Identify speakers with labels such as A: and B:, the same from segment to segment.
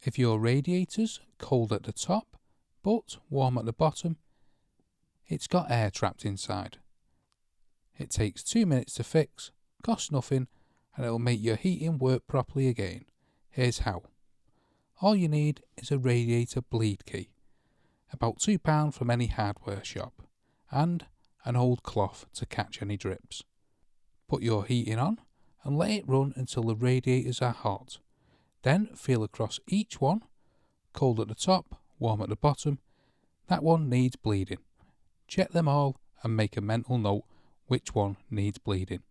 A: If your radiator's cold at the top but warm at the bottom, it's got air trapped inside. It takes 2 minutes to fix, costs nothing, and it'll make your heating work properly again. Here's how. All you need is a radiator bleed key, about £2 from any hardware shop, and an old cloth to catch any drips. Put your heating on and let it run until the radiators are hot. Then feel across each one, cold at the top, warm at the bottom. That one needs bleeding. Check them all and make a mental note which one needs bleeding.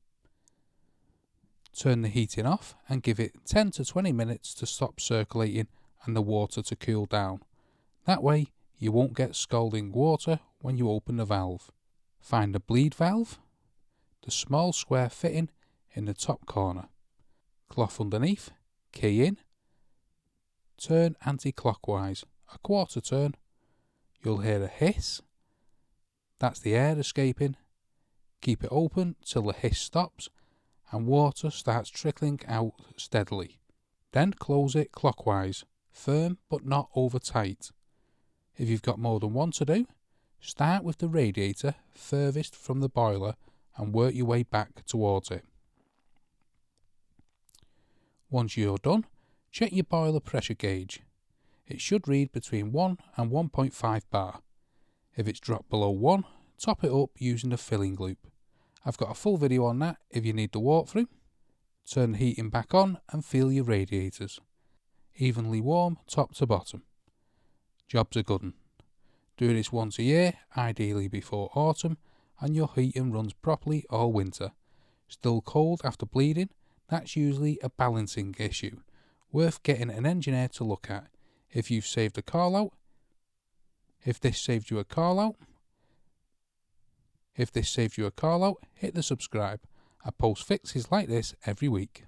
A: Turn the heating off and give it 10 to 20 minutes to stop circulating and the water to cool down. That way you won't get scalding water when you open the valve. Find the bleed valve, the small square fitting in the top corner. Cloth underneath, key in, turn anti-clockwise, a quarter turn. You'll hear a hiss. That's the air escaping. Keep it open till the hiss stops and water starts trickling out steadily. Then close it clockwise, firm but not over tight. If you've got more than one to do, start with the radiator furthest from the boiler and work your way back towards it. Once you're done, check your boiler pressure gauge. It should read between 1 and 1.5 bar. If it's dropped below 1, top it up using the filling loop. I've got a full video on that if you need the walkthrough. Turn the heating back on and feel your radiators. Evenly warm top to bottom. Job's a good one. Do this once a year, ideally before autumn, and your heating runs properly all winter. Still cold after bleeding? That's usually a balancing issue, worth getting an engineer to look at. If this saved you a call out, hit the subscribe. I post fixes like this every week.